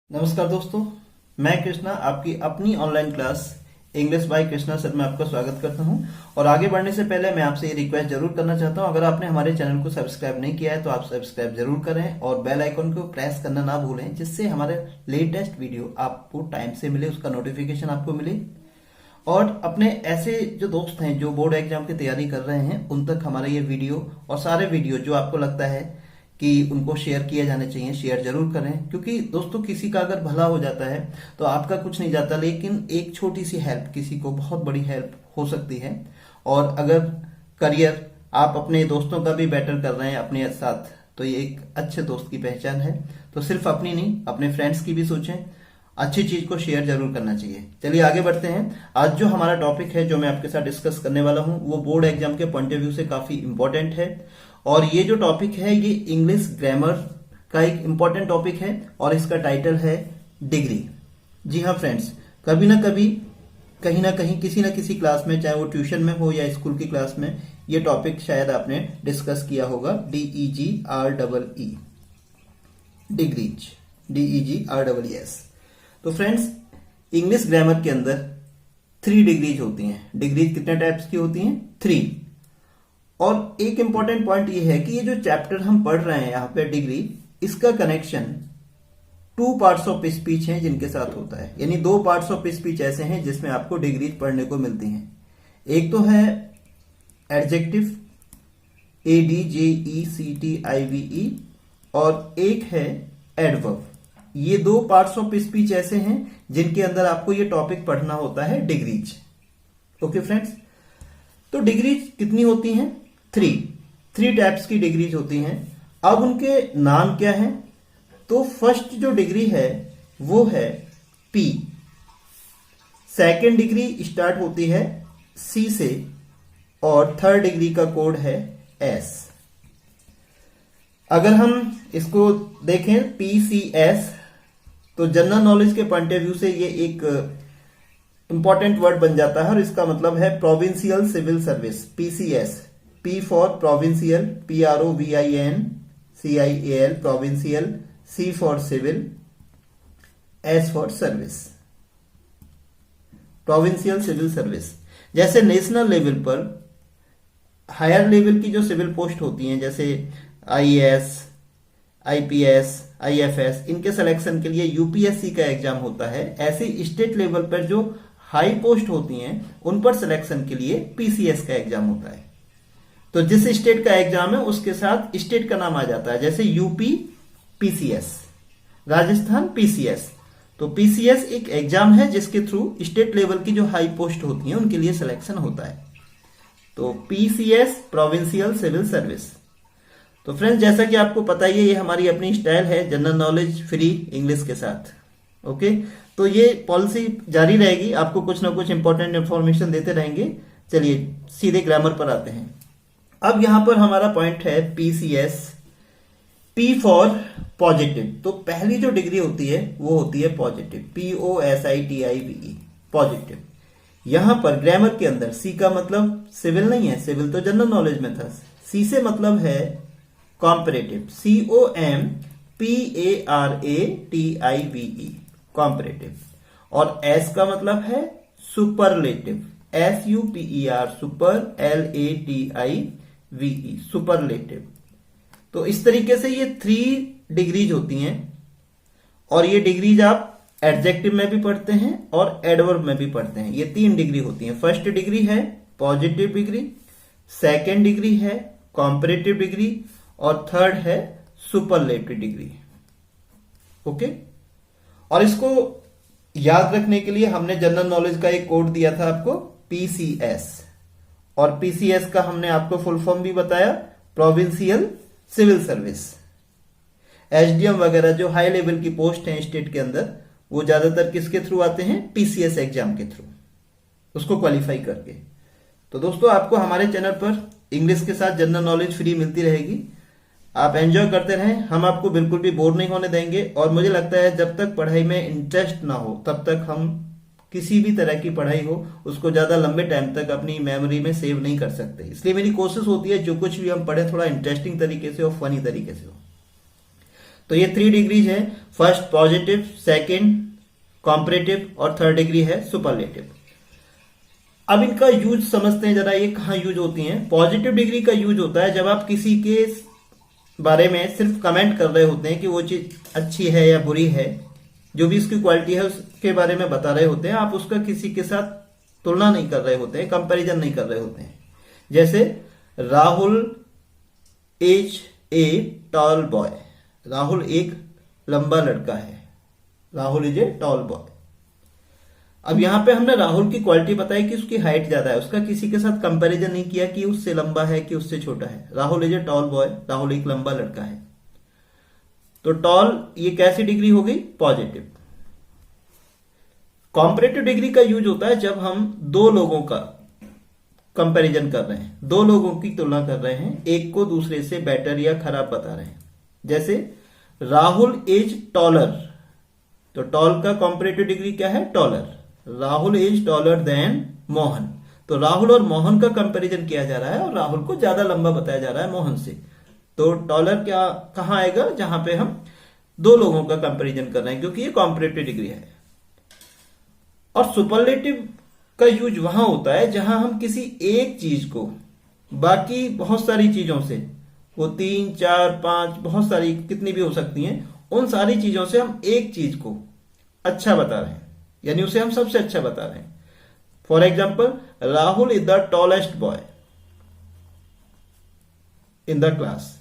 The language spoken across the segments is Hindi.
नमस्कार दोस्तों, मैं कृष्णा आपकी अपनी online class English by Krishna sir में आपका स्वागत करता हूं। और आगे बढ़ने से पहले मैं आपसे ये रिक्वेस्ट जरूर करना चाहता हूं, अगर आपने हमारे चैनल को सब्सक्राइब नहीं किया है तो आप सब्सक्राइब जरूर करें और बेल आइकन को प्रेस करना ना भूलें, जिससे हमारे लेटेस्ट वीडियो आपको टाइम से मिले, उसका नोटिफिकेशन आपको मिले। और अपने ऐसे जो दोस्त हैं जो बोर्ड एग्जाम की तैयारी कर रहे हैं, उन तक हमारा ये वीडियो और सारे वीडियो जो आपको लगता है कि उनको शेयर किए जाने चाहिए, शेयर जरूर करें। क्योंकि दोस्तों, किसी का अगर भला हो जाता है तो आपका कुछ नहीं जाता, लेकिन एक छोटी सी हेल्प किसी को बहुत बड़ी हेल्प हो सकती है। और अगर करियर आप अपने दोस्तों का भी बेटर कर रहे हैं अपने साथ, तो ये एक अच्छे दोस्त की पहचान है। तो सिर्फ अपनी नहीं, अपने फ्रेंड्स की भी सोचें, अच्छी चीज को शेयर जरूर करना चाहिए। चलिए आगे बढ़ते हैं। आज जो हमारा टॉपिक है, जो मैं आपके साथ डिस्कस करने वाला हूं, वो बोर्ड एग्जाम के पॉइंट ऑफ व्यू से काफी इंपॉर्टेंट है। और ये जो टॉपिक है, ये इंग्लिश ग्रामर का एक इंपॉर्टेंट टॉपिक है और इसका टाइटल है डिग्री। जी हाँ फ्रेंड्स, कभी ना कभी, कहीं ना कहीं, किसी ना किसी क्लास में, चाहे वो ट्यूशन में हो या स्कूल की क्लास में, ये टॉपिक शायद आपने डिस्कस किया होगा। DEGREE, degrees, DEGREES। तो फ्रेंड्स, इंग्लिश ग्रामर के अंदर 3 डिग्रीज होती हैं। डिग्रीज कितने टाइप्स की होती हैं? 3। और एक इंपॉर्टेंट पॉइंट ये है कि ये जो चैप्टर हम पढ़ रहे हैं यहाँ पे डिग्री, इसका कनेक्शन 2 पार्ट्स ऑफ स्पीच हैं जिनके साथ होता है। यानी 2 पार्ट्स ऑफ स्पीच ऐसे हैं जिसमें आपको डिग्रीज पढ़ने को मिलती हैं। एक तो है एडजेक्टिव, ADJECTIVE, और एक है एडवर्ब। ये 2 पार्ट्स ऑफ स्पीच ऐसे हैं जिनके अंदर आपको ये टॉपिक पढ़ना होता है, डिग्रीज। ओके फ्रेंड्स, तो डिग्रीज कितनी होती हैं? 3 टाइप्स की डिग्रीज होती हैं। अब उनके नाम क्या हैं? तो फर्स्ट जो डिग्री है वो है P। सेकेंड डिग्री स्टार्ट होती है C से और थर्ड डिग्री का कोड है S। अगर हम इसको देखें PCS, तो जनरल नॉलेज के पॉइंट ऑफ व्यू से ये एक इंपॉर्टेंट वर्ड बन जाता है और इसका मतलब है provincial civil service. PCS, P for provincial, PROVINCIAL, provincial, C for civil, S for service, provincial civil service. जैसे नेशनल लेवल पर हायर लेवल की जो सिविल पोस्ट होती हैं, जैसे IAS, IPS, IFS, इनके सिलेक्शन के लिए UPSC का एग्जाम होता है। ऐसे स्टेट लेवल पर जो हाई पोस्ट होती हैं, उन पर सिलेक्शन के लिए PCS का एग्जाम होता है। तो जिस स्टेट का एग्जाम है उसके साथ स्टेट का नाम आ जाता है। जैसे यूपी PCS, राजस्थान PCS। तो PCS एक एग्जाम है जिसके थ्रू स्टेट लेवल की जो हाई पोस्ट होती हैं उनके लिए सिलेक्शन होता है। तो PCS, प्रोविंशियल सिविल सर्विस। तो फ्रेंड्स, जैसा कि आपको पता ही है, ये हमारी अपनी स्टाइल है जनरल नॉलेज फ्री इंग्लिश के साथ। ओके, तो ये पॉलिसी जारी रहेगी, आपको कुछ ना कुछ इंपॉर्टेंट इंफॉर्मेशन देते रहेंगे। चलिए सीधे ग्रामर पर आते हैं। अब यहां पर हमारा पॉइंट है PCS, P फॉर पॉजिटिव। तो पहली जो डिग्री होती है वो होती है पॉजिटिव, POSITIVE, पॉजिटिव। यहां पर ग्रामर के अंदर C का मतलब सिविल नहीं है, सिविल तो जनरल नॉलेज में था। C से मतलब है कॉम्परेटिव, COMPARATIVE, कॉम्परेटिव। और S का मतलब है superlative, SUPER, super, LATIVE, superlative. तो इस तरीके से ये 3 डिग्रीज होती हैं। और ये डिग्रीज आप एडजेक्टिव में भी पढ़ते हैं और एडवर्ब में भी पढ़ते हैं। ये 3 डिग्री होती हैं। फर्स्ट डिग्री है पॉजिटिव डिग्री, सेकेंड डिग्री है कॉम्परेटिव डिग्री, और थर्ड है सुपरलेटिव डिग्री। ओके, और इसको याद रखने के लिए हमने जनरल नॉलेज का एक कोड दिया था आपको, PCS। और PCS का हमने आपको फुल फॉर्म भी बताया, प्रोविंशियल सिविल सर्विस। SDM वगैरह जो हाई लेवल की पोस्ट हैं स्टेट के अंदर, वो ज्यादातर किसके थ्रू आते हैं? PCS एग्जाम के थ्रू, उसको क्वालिफाई करके। तो दोस्तों, आपको हमारे चैनल पर इंग्लिश के साथ जनरल नॉलेज फ्री मिलती रहेगी। आप एंजॉय करते रहें, हम आपको बिल्कुल भी बोर नहीं होने देंगे। और मुझे लगता है जब तक पढ़ाई में इंटरेस्ट ना हो, तब तक हम किसी भी तरह की पढ़ाई हो उसको ज्यादा लंबे टाइम तक अपनी मेमोरी में सेव नहीं कर सकते। इसलिए मेरी कोशिश होती है जो कुछ भी हम पढ़े थोड़ा इंटरेस्टिंग तरीके से और फनी तरीके से हो। तो ये 3 डिग्रीज है, फर्स्ट पॉजिटिव, सेकंड कॉम्परेटिव और थर्ड डिग्री है सुपरलेटिव। अब इनका यूज समझते हैं जरा, ये कहाँ यूज होती हैं। पॉजिटिव डिग्री का यूज होता है जब आप किसी के बारे में सिर्फ कमेंट कर रहे होते हैं कि वो चीज अच्छी है या बुरी है, जो भी उसकी क्वालिटी है उसके बारे में बता रहे होते हैं, आप उसका किसी के साथ तुलना नहीं कर रहे होते हैं, कंपैरिजन नहीं कर रहे होते हैं। जैसे Rahul is a tall boy, Rahul एक लंबा लड़का है, Rahul is a tall boy. अब यहां पे हमने राहुल की क्वालिटी बताई कि उसकी हाइट ज्यादा है, उसका किसी के साथ कंपैरिजन नहीं किया कि उससे लंबा है कि उससे छोटा है। Rahul is a tall boy, Rahul एक लंबा लड़का है। तो टॉल ये कैसी डिग्री हो गई? पॉजिटिव। कॉम्परेटिव डिग्री का यूज होता है जब हम दो लोगों का कंपैरिजन कर रहे हैं, दो लोगों की तुलना कर रहे हैं, एक को दूसरे से बेटर या खराब बता रहे हैं। जैसे राहुल इज टॉलर, तो टॉल का कॉम्परेटिव डिग्री क्या है? Taller. Rahul is taller than Mohan, तो राहुल और मोहन का कंपैरिजन किया जा रहा है और राहुल को ज्यादा लंबा बताया जा रहा है मोहन से। तो टॉलर क्या कहां आएगा? जहां पे हम दो लोगों का कंपैरिजन कर रहे हैं, क्योंकि ये कॉम्परेटिव डिग्री है। और सुपरलेटिव का यूज वहां होता है जहां हम किसी एक चीज को बाकी बहुत सारी चीजों से, वो 3, 4, 5 बहुत सारी कितनी भी हो सकती हैं, उन सारी चीजों से हम एक चीज को अच्छा बता रहे हैं, यानी उसे हम सबसे अच्छा बता रहे हैं। For example, Rahul is the tallest boy in the class,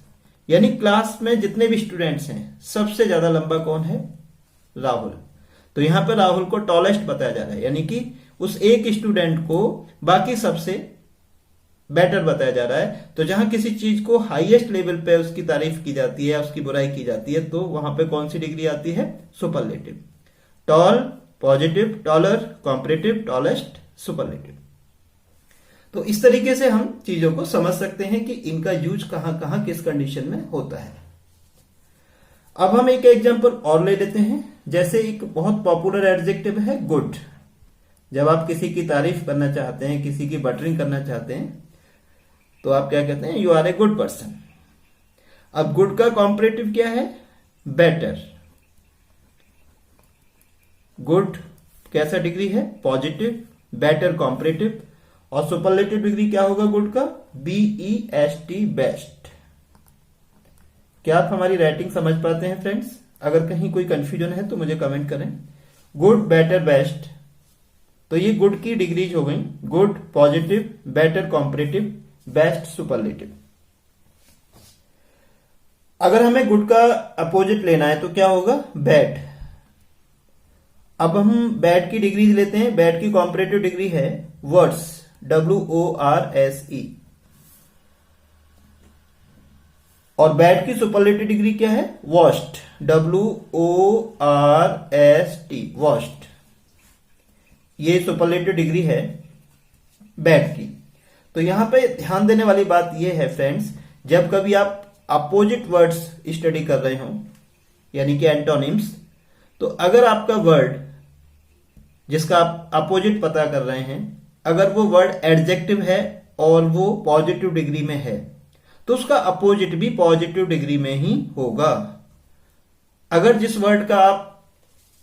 यानी क्लास में जितने भी स्टूडेंट्स हैं सबसे ज्यादा लंबा कौन है? राहुल। तो यहां पर राहुल को टॉलेस्ट बताया जा रहा है, यानी कि उस एक स्टूडेंट को बाकी सबसे बेटर बताया जा रहा है। तो जहां किसी चीज को हाईएस्ट लेवल पे उसकी तारीफ की जाती है, उसकी बुराई की जाती है, तो वहां पे कौन सी डिग्री आती है? Superlative. Tall positive, taller comparative, tallest superlative. तो इस तरीके से हम चीजों को समझ सकते हैं कि इनका यूज कहां कहां किस कंडीशन में होता है। अब हम एक एग्जांपल और ले लेते हैं। जैसे एक बहुत पॉपुलर एडजेक्टिव है गुड। जब आप किसी की तारीफ करना चाहते हैं, किसी की बटरिंग करना चाहते हैं, तो आप क्या कहते हैं? You are a good person. अब गुड का कॉम्परेटिव क्या है? बेटर। गुड कैसा डिग्री है? पॉजिटिव। Better comparative. और सुपरलेटिव डिग्री क्या होगा गुड का? BEST, best. क्या आप हमारी राइटिंग समझ पाते हैं फ्रेंड्स? अगर कहीं कोई कंफ्यूजन है तो मुझे कमेंट करें। गुड, बेटर, बेस्ट, तो ये गुड की डिग्रीज हो गई, good, positive, better, comparative, best, superlative. अगर हमें गुड का अपोजिट लेना है तो क्या होगा? बैड। अब हम बैड की डिग्रीज लेते हैं। बैड की कॉम्परेटिव डिग्री है वर्स, WORSE। और बैड की सुपरलेटिव डिग्री क्या है? Worst, WORST, worst. ये सुपरलेटिव डिग्री है बैड की। तो यहां पे ध्यान देने वाली बात यह है फ्रेंड्स, जब कभी आप अपोजिट वर्ड्स स्टडी कर रहे हो, यानी कि एंटोनिम्स, तो अगर आपका वर्ड जिसका आप अपोजिट पता कर रहे हैं, अगर वो वर्ड एडजेक्टिव है और वो पॉजिटिव डिग्री में है, तो उसका अपोजिट भी पॉजिटिव डिग्री में ही होगा। अगर जिस वर्ड का आप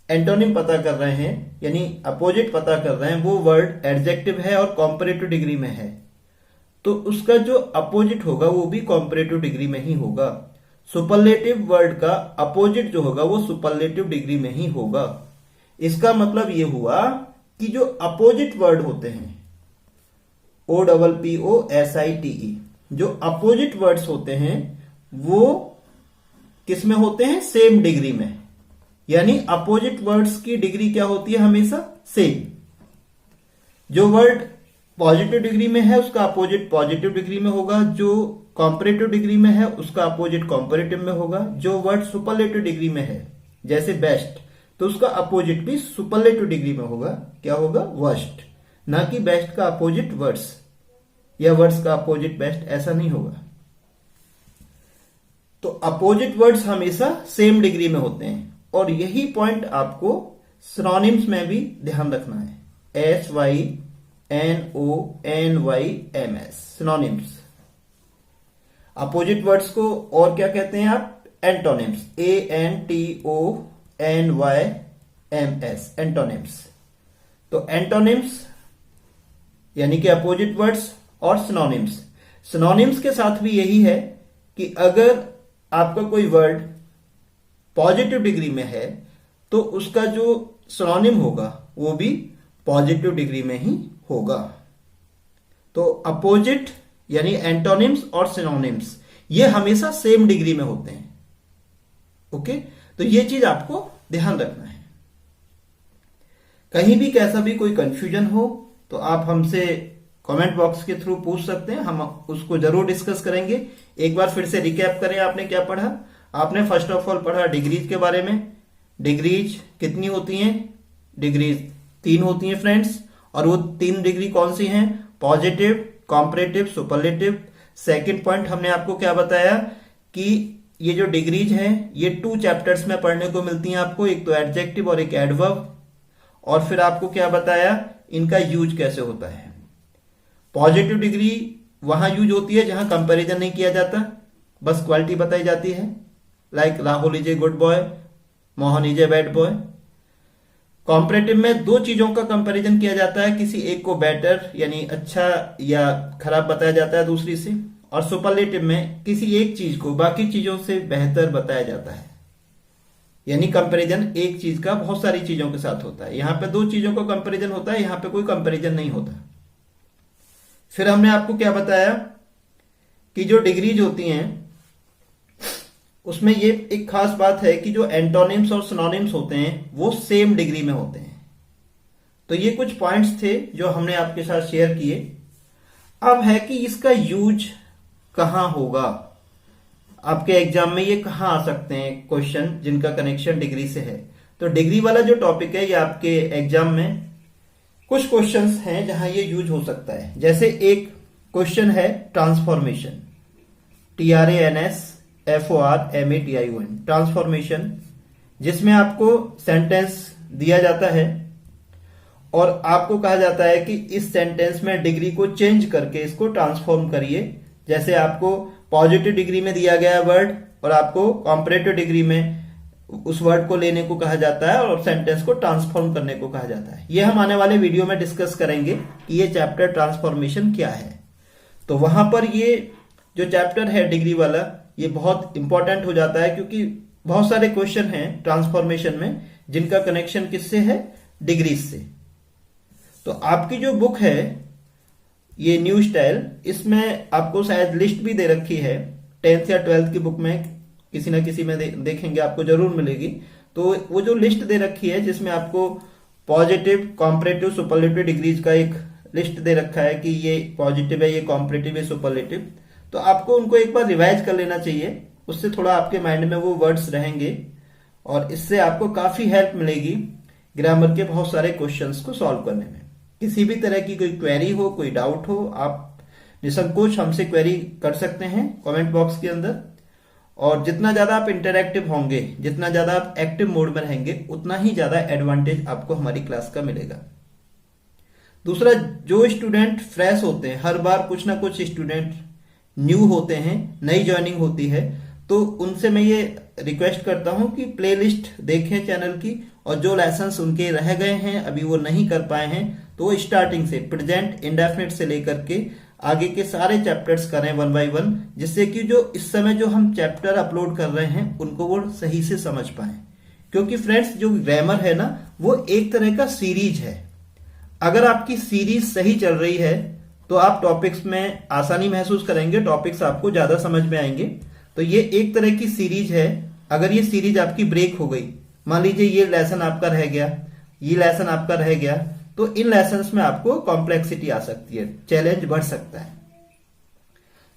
एंटोनिम पता कर रहे हैं, यानी अपोजिट पता कर रहे हैं, वो वर्ड एडजेक्टिव है और कॉम्परेटिव डिग्री में है, तो उसका जो अपोजिट होगा वो भी कॉम्परेटिव डिग्री में ही होगा। सुपरलेटिव वर्ड का अपोजिट जो होगा वो सुपरलेटिव डिग्री में ही होगा। इसका मतलब ये हुआ कि जो अपोजिट वर्ड होते हैं, OPPOSITE, जो अपोजिट वर्ड्स होते हैं वो किस में होते हैं? सेम डिग्री में। यानी अपोजिट वर्ड्स की डिग्री क्या होती है? हमेशा सेम। जो वर्ड पॉजिटिव डिग्री में है उसका अपोजिट पॉजिटिव डिग्री में होगा, जो कॉम्परेटिव डिग्री में है उसका अपोजिट कॉम्परेटिव में होगा। जो वर्ड सुपरलेटिव डिग्री में है, जैसे बेस्ट, तो उसका अपोजिट भी सुपरलेटिव डिग्री में होगा। क्या होगा? वर्स्ट। ना कि बेस्ट का अपोजिट वर्ड्स या वर्ड्स का अपोजिट बेस्ट, ऐसा नहीं होगा। तो अपोजिट वर्ड्स हमेशा सेम डिग्री में होते हैं। और यही पॉइंट आपको सिनोनिम्स में भी ध्यान रखना है। SYNONYMS, synonyms. अपोजिट वर्ड्स को और क्या कहते हैं आप? Antonyms, ANTONYMS, antonyms. तो एंटोनिम्स यानी कि अपोजिट वर्ड्स, और सिनोनिम्स। सिनोनिम्स के साथ भी यही है कि अगर आपका कोई वर्ड पॉजिटिव डिग्री में है तो उसका जो सिनोनिम होगा वो भी पॉजिटिव डिग्री में ही होगा। तो अपोजिट यानी एंटोनिम्स और सिनोनिम्स ये हमेशा सेम डिग्री में होते हैं। ओके, तो ये चीज आपको ध्यान रखना है। कहीं भी कैसा भी कोई कंफ्यूजन हो तो आप हमसे कमेंट बॉक्स के थ्रू पूछ सकते हैं, हम उसको जरूर डिस्कस करेंगे। एक बार फिर से रिकैप करें, आपने क्या पढ़ा। आपने फर्स्ट ऑफ ऑल पढ़ा डिग्रीज के बारे में। डिग्रीज कितनी होती हैं? डिग्रीज 3 होती हैं फ्रेंड्स, और वो 3 डिग्री कौन सी हैं? Positive, comparative, superlative. Second point हमने आपको क्या बताया कि ये जो डिग्रीज हैं ये 2 चैप्टर्स में पढ़ने को मिलती हैं आपको, एक तो एडजेक्टिव और एक एडवर्ब। और फिर आपको क्या बताया, इनका यूज कैसे होता है। पॉजिटिव डिग्री वहां यूज होती है जहां कंपैरिजन नहीं किया जाता, बस क्वालिटी बताई जाती है। Like Rahul is a good boy, Mohan is a bad boy. Comparative में 2 चीजों का कंपैरिजन किया जाता है, किसी एक को बेटर यानी अच्छा या खराब बताया जाता है दूसरी से। और सुपरलेटिव में किसी एक चीज को बाकी चीजों से बेहतर बताया जाता है, यानी कंपैरिजन एक चीज का बहुत सारी चीजों के साथ होता है। यहां पे 2 चीजों का कंपैरिजन होता है, यहां पे कोई कंपैरिजन नहीं होता। फिर हमने आपको क्या बताया कि जो डिग्रीज होती हैं उसमें ये एक खास बात है कि जो एंटोनिम्स और सिनोनिम्स होते हैं वो सेम डिग्री में होते हैं। तो ये कुछ पॉइंट्स थे जो हमने आपके साथ शेयर किए। अब है कि इसका यूज कहां होगा, आपके एग्जाम में ये कहां आ सकते हैं क्वेश्चन जिनका कनेक्शन डिग्री से है। तो डिग्री वाला जो टॉपिक है ये आपके एग्जाम में कुछ क्वेश्चंस हैं जहां ये यूज हो सकता है। जैसे एक क्वेश्चन है ट्रांसफॉर्मेशन, TRANSFORMATION, ट्रांसफॉर्मेशन, जिसमें आपको सेंटेंस दिया जाता है और आपको कहा जाता है कि इस सेंटेंस में डिग्री को चेंज करके इसको ट्रांसफॉर्म करिए। जैसे आपको पॉजिटिव डिग्री में दिया गया वर्ड और आपको कॉम्परेटिव डिग्री में उस वर्ड को लेने को कहा जाता है और सेंटेंस को ट्रांसफॉर्म करने को कहा जाता है। ये हम आने वाले वीडियो में डिस्कस करेंगे कि ये चैप्टर ट्रांसफॉर्मेशन क्या है। तो वहां पर ये जो चैप्टर है डिग्री वाला ये बहुत इंपॉर्टेंट हो जाता है, क्योंकि बहुत सारे क्वेश्चन हैं ट्रांसफॉर्मेशन में जिनका कनेक्शन किससे है, डिग्रीज से। तो आपकी जो बुक है ये न्यू स्टाइल, इसमें आपको शायद लिस्ट भी दे रखी है। 10th या 12th की बुक में किसी ना किसी में देखेंगे आपको जरूर मिलेगी। तो वो जो लिस्ट दे रखी है जिसमें आपको पॉजिटिव, कॉम्परेटिव, सुपरलेटिव डिग्रीज का एक लिस्ट दे रखा है कि ये पॉजिटिव है, ये कॉम्परेटिव है, सुपरलेटिव। तो आपको उनको एक बार रिवाइज कर लेना चाहिए, उससे थोड़ा आपके माइंड में वो वर्ड्स रहेंगे और इससे आपको काफी हेल्प मिलेगी ग्रामर के बहुत सारे क्वेश्चंस को सॉल्व करने में। किसी भी तरह की कोई क्वेरी हो, कोई डाउट हो, आप निसंकोच हमसे क्वेरी कर सकते हैं कमेंट बॉक्स के अंदर। और जितना ज्यादा आप इंटरैक्टिव होंगे, जितना ज्यादा आप एक्टिव मोड में रहेंगे, उतना ही ज्यादा एडवांटेज आपको हमारी क्लास का मिलेगा। दूसरा, जो स्टूडेंट फ्रेश होते हैं, हर बार कुछ ना कुछ स्टूडेंट न्यू होते हैं, नई ज्वाइनिंग होती है, तो उनसे मैं ये रिक्वेस्ट करता हूं कि प्लेलिस्ट देखें चैनल की, और जो लेसन्स उनके रह गए हैं अभी वो नहीं कर पाए हैं तो वो स्टार्टिंग से प्रेजेंट इंडेफिनिट से लेकर के आगे के सारे चैप्टर्स करें 1 by 1, जिससे कि जो इस समय जो हम चैप्टर अपलोड कर रहे हैं उनको वो सही से समझ पाए। क्योंकि फ्रेंड्स जो ग्रामर है ना वो एक तरह का सीरीज है। अगर आपकी सीरीज सही चल रही है तो आप टॉपिक्स में आसानी महसूस करेंगे, टॉपिक्स आपको ज्यादा समझ में आएंगे। तो ये एक तरह की सीरीज है। अगर ये सीरीज आपकी ब्रेक हो गई, मान लीजिए ये लेसन आपका रह गया, ये लेसन आपका रह गया, तो इन लेसन्स में आपको कॉम्प्लेक्सिटी आ सकती है, चैलेंज बढ़ सकता है।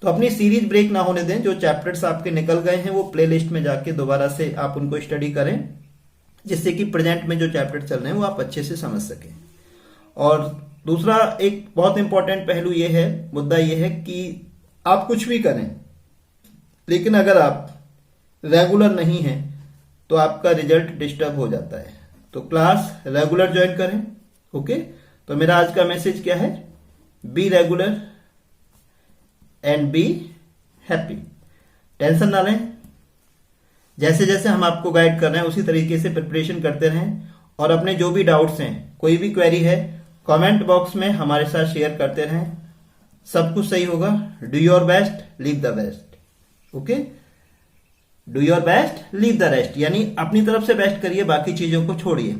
तो अपनी सीरीज ब्रेक ना होने दें। जो चैप्टर्स आपके निकल गए हैं वो प्लेलिस्ट में जाके दोबारा से आप उनको स्टडी करें, जिससे कि प्रेजेंट में जो चैप्टर चल रहे हैं वो आप अच्छे से समझ सकें। और दूसरा एक बहुत इंपॉर्टेंट पहलू ये है, मुद्दा ये है कि आप कुछ भी करें, लेकिन अगर आप रेगुलर नहीं हैं तो आपका रिजल्ट डिस्टर्ब हो जाता है। तो क्लास रेगुलर ज्वाइन करें। ओके, तो मेरा आज का मैसेज क्या है, be regular and be happy. Tension ना लें, जैसे जैसे हम आपको गाइड कर रहे हैं उसी तरीके से प्रिपरेशन करते रहें और अपने जो भी डाउट्स हैं, कोई भी क्वेरी है, कमेंट बॉक्स में हमारे साथ शेयर करते रहें। सब कुछ सही होगा। Do your best, leave the best. Okay, do your best, leave the rest, यानी अपनी तरफ से बेस्ट करिए, बाकी चीजों को छोड़िए।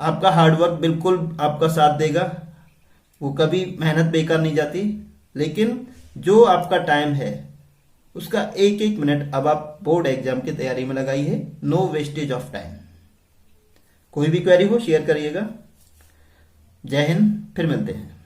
आपका हार्डवर्क बिल्कुल आपका साथ देगा, वो कभी मेहनत बेकार नहीं जाती। लेकिन जो आपका टाइम है उसका एक एक मिनट अब आप बोर्ड एग्जाम की तैयारी में लगाइए। No wastage of time. कोई भी क्वेरी हो शेयर करिएगा। जय हिंद, फिर मिलते हैं।